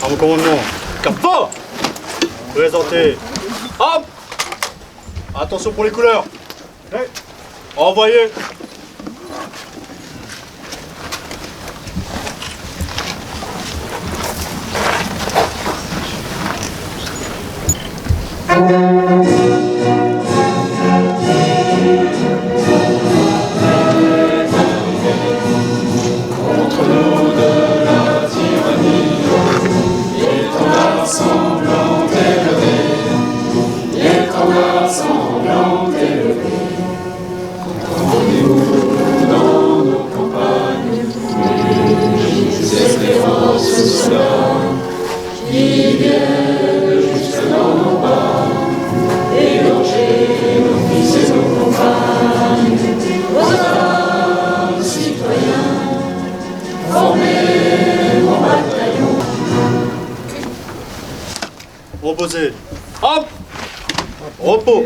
À vos commandements. Cap fort. Présentez. Hop. Attention pour les couleurs. Envoyez. Reposez. Hop. Repos.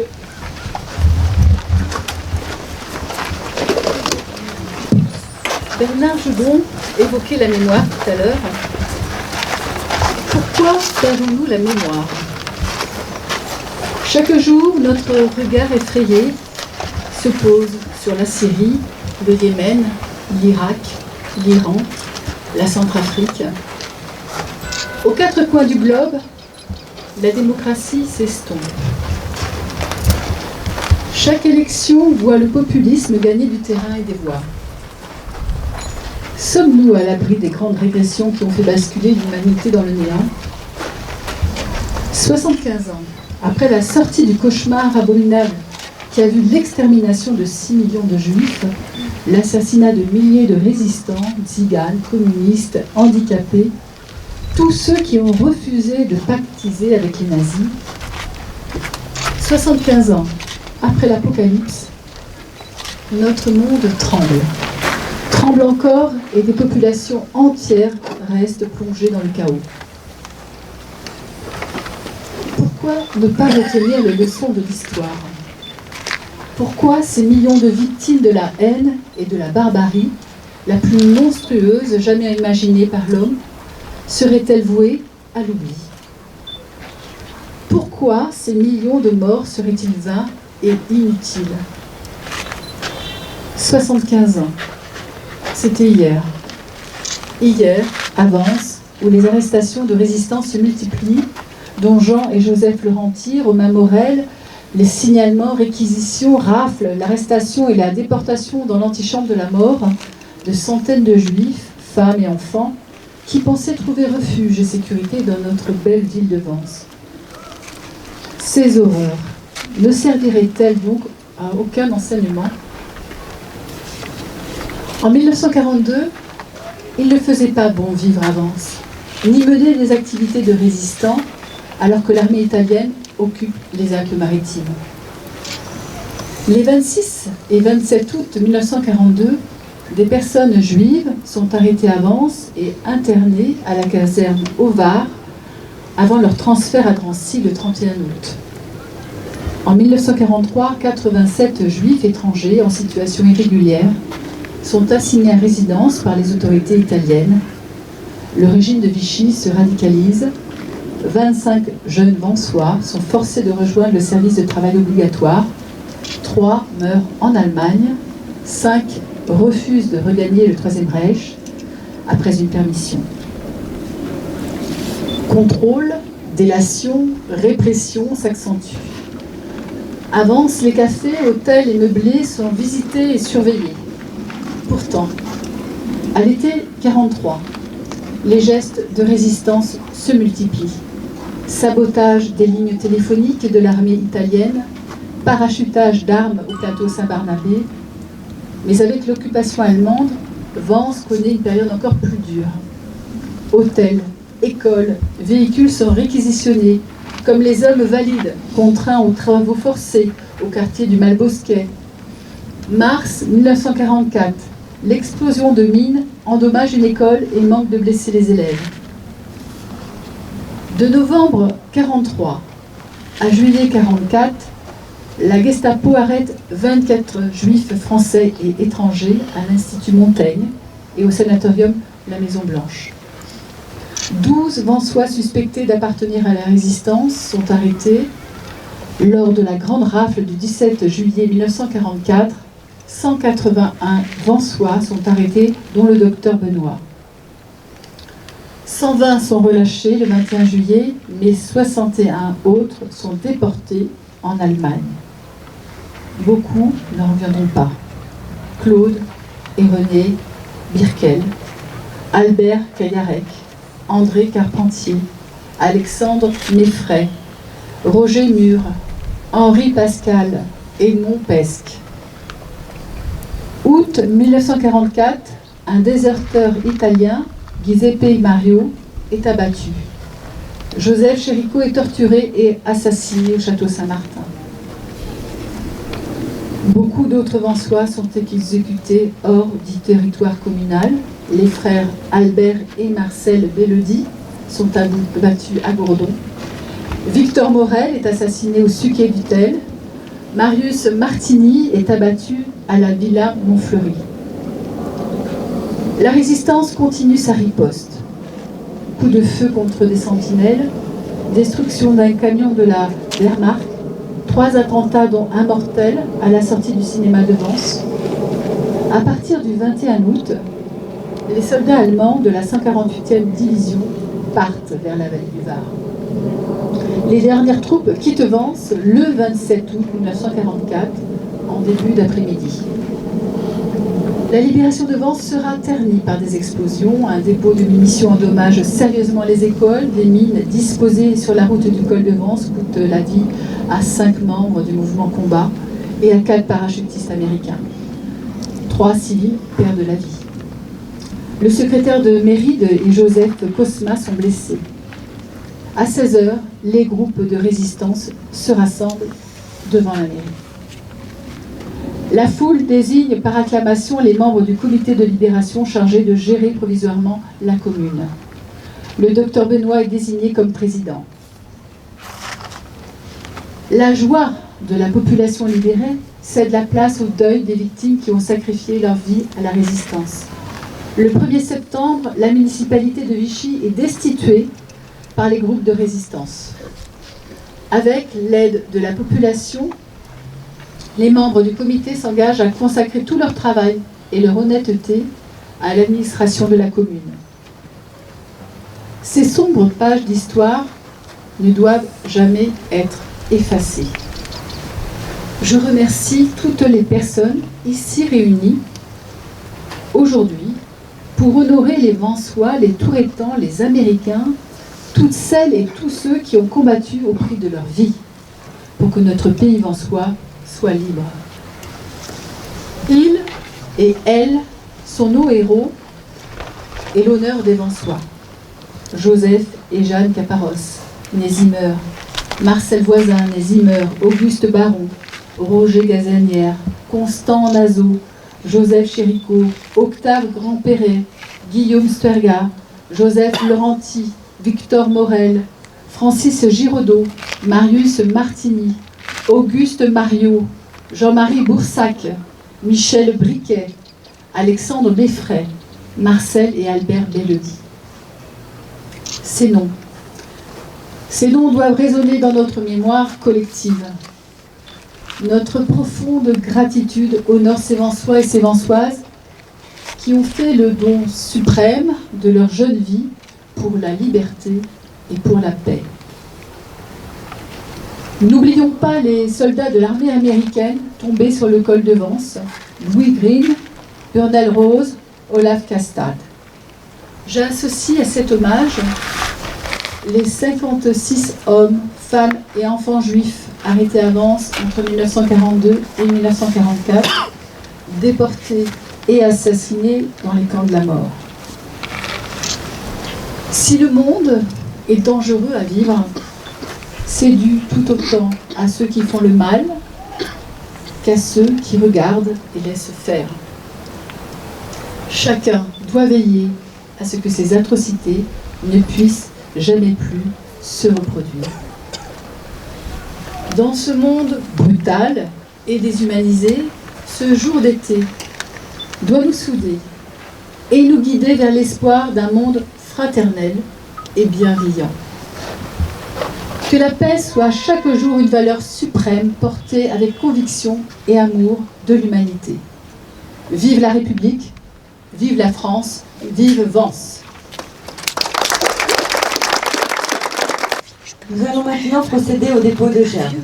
Bernard Joubon évoquait la mémoire tout à l'heure. Pourquoi perdons-nous la mémoire? Chaque jour, notre regard effrayé se pose sur la Syrie, le Yémen, l'Irak, l'Iran, la Centrafrique. Aux quatre coins du globe, la démocratie s'estompe. Chaque élection voit le populisme gagner du terrain et des voix. Sommes-nous à l'abri des grandes régressions qui ont fait basculer l'humanité dans le néant? 75 ans après la sortie du cauchemar abominable qui a vu l'extermination de 6 millions de juifs, l'assassinat de milliers de résistants, tziganes, communistes, handicapés, tous ceux qui ont refusé de pactiser avec les nazis. 75 ans après l'apocalypse, notre monde tremble encore et des populations entières restent plongées dans le chaos. Pourquoi ne pas retenir les leçons de l'histoire? Pourquoi ces millions de victimes de la haine et de la barbarie, la plus monstrueuse jamais imaginée par l'homme, seraient-elles vouées à l'oubli? Pourquoi ces millions de morts seraient-ils vains et inutiles? 75 ans. C'était hier. Hier avance, où les arrestations de résistants se multiplient, dont Jean et Joseph Laurenti, Romain Morel, les signalements, réquisitions, rafles, l'arrestation et la déportation dans l'antichambre de la mort de centaines de juifs, femmes et enfants, qui pensaient trouver refuge et sécurité dans notre belle ville de Vence. Ces horreurs ne serviraient-elles donc à aucun enseignement? En 1942, il ne faisait pas bon vivre à Vence, ni mener des activités de résistants, alors que l'armée italienne occupe les Alpes-Maritimes. Les 26 et 27 août 1942, des personnes juives sont arrêtées à Vence et internées à la caserne au Var avant leur transfert à Drancy le 31 août. En 1943, 87 juifs étrangers en situation irrégulière sont assignés à résidence par les autorités italiennes. Le régime de Vichy se radicalise. 25 jeunes Vensois sont forcés de rejoindre le service de travail obligatoire. 3 meurent en Allemagne. 5 refusent de regagner le Troisième Reich après une permission. Contrôle, délation, répression s'accentuent. À Vence, les cafés, hôtels et meublés sont visités et surveillés. Pourtant, à l'été 1943, les gestes de résistance se multiplient. Sabotage des lignes téléphoniques de l'armée italienne, parachutage d'armes au plateau Saint-Barnabé. Mais avec l'occupation allemande, Vence connaît une période encore plus dure. Hôtels, écoles, véhicules sont réquisitionnés, comme les hommes valides contraints aux travaux forcés au quartier du Malbosquet. Mars 1944, l'explosion de mines endommage une école et manque de blesser les élèves. De novembre 1943 à juillet 1944, la Gestapo arrête 24 juifs français et étrangers à l'Institut Montaigne et au sanatorium La Maison Blanche. 12 Vensois suspectés d'appartenir à la résistance sont arrêtés. Lors de la grande rafle du 17 juillet 1944, 181 Vensois sont arrêtés, dont le docteur Benoît. 120 sont relâchés le 21 juillet, mais 61 autres sont déportés en Allemagne. Beaucoup n'en reviendront pas. Claude et René Birkel, Albert Caillarec, André Carpentier, Alexandre Meffray, Roger Mur, Henri Pascal, Edmond Pesque. Août 1944, un déserteur italien, Giuseppe Mario, est abattu. Joseph Chérico est torturé et assassiné au château Saint-Martin. Beaucoup d'autres Vensois sont exécutés hors du territoire communal. Les frères Albert et Marcel Belleudy sont abattus à Gourdon. Victor Morel est assassiné au Suquet-Dutel. Marius Martini est abattu à la Villa Montfleury. La résistance continue sa riposte. Coups de feu contre des sentinelles, destruction d'un camion de la Wehrmacht, 3 attentats dont un mortel à la sortie du cinéma de Vence. À partir du 21 août, les soldats allemands de la 148e division partent vers la vallée du Var. Les dernières troupes quittent Vence le 27 août 1944, en début d'après-midi. La libération de Vence sera ternie par des explosions. Un dépôt de munitions endommage sérieusement les écoles. Des mines disposées sur la route du col de Vence coûtent la vie à 5 membres du mouvement combat et à 4 parachutistes américains. 3 civils perdent la vie. Le secrétaire de Méride et Joseph Cosma sont blessés. À 16h, les groupes de résistance se rassemblent devant la mairie. La foule désigne par acclamation les membres du comité de libération chargés de gérer provisoirement la commune. Le docteur Benoît est désigné comme président. La joie de la population libérée cède la place au deuil des victimes qui ont sacrifié leur vie à la résistance. Le 1er septembre, la municipalité de Vichy est destituée par les groupes de résistance. Avec l'aide de la population, les membres du comité s'engagent à consacrer tout leur travail et leur honnêteté à l'administration de la commune. Ces sombres pages d'histoire ne doivent jamais être effacées. Je remercie toutes les personnes ici réunies aujourd'hui pour honorer les Vensois, les Touretans, les Américains, toutes celles et tous ceux qui ont combattu au prix de leur vie pour que notre pays vensois soit libre. Ils et elles sont nos héros et l'honneur des Vensois. Joseph et Jeanne Caparros, nés Zimmer, Marcel Voisin, nés Zimmer, Auguste Baron, Roger Gazanière, Constant Nazeau, Joseph Chérico, Octave Grandperret, Guillaume Stuerga, Joseph Laurenti, Victor Morel, Francis Giraudot, Marius Martini, Auguste Mariot, Jean-Marie Boursac, Michel Briquet, Alexandre Beffray, Marcel et Albert Belleudy. Ces noms doivent résonner dans notre mémoire collective. Notre profonde gratitude honore ces Vensois et ces Vensoises qui ont fait le don suprême de leur jeune vie pour la liberté et pour la paix. N'oublions pas les soldats de l'armée américaine tombés sur le col de Vence, Louis Green, Burnell Rose, Olaf Castad. J'associe à cet hommage les 56 hommes, femmes et enfants juifs arrêtés à Vence entre 1942 et 1944, déportés et assassinés dans les camps de la mort. Si le monde est dangereux à vivre, c'est dû tout autant à ceux qui font le mal qu'à ceux qui regardent et laissent faire. Chacun doit veiller à ce que ces atrocités ne puissent jamais plus se reproduire. Dans ce monde brutal et déshumanisé, ce jour d'été doit nous souder et nous guider vers l'espoir d'un monde fraternel et bienveillant. Que la paix soit chaque jour une valeur suprême portée avec conviction et amour de l'humanité. Vive la République, vive la France, vive Vence. Nous allons maintenant procéder au dépôt de germes.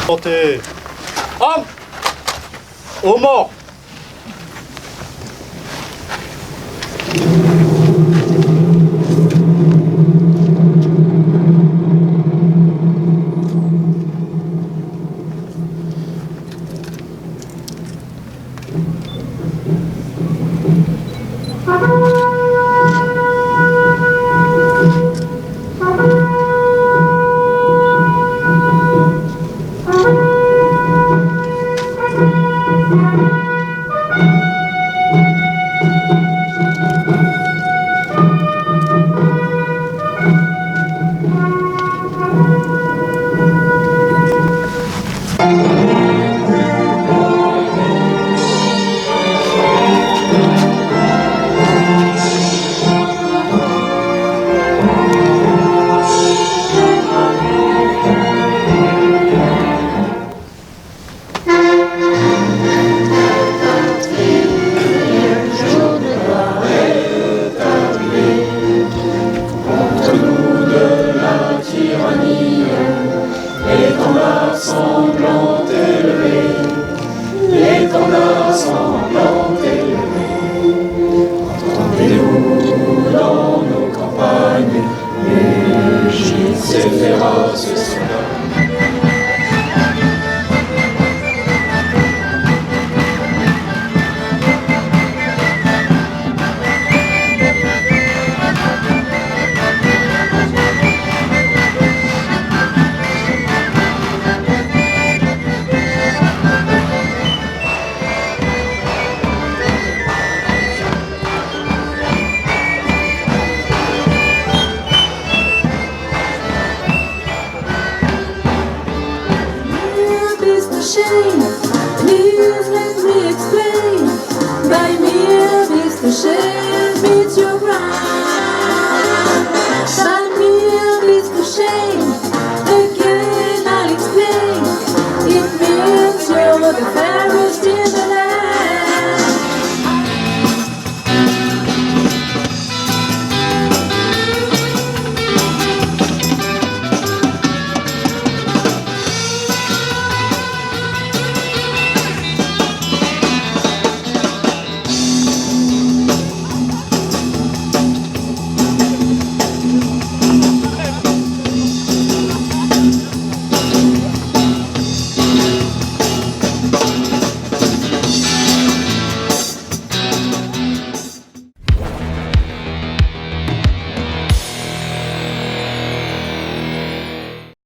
Santé. Homme aux morts. Shame, please let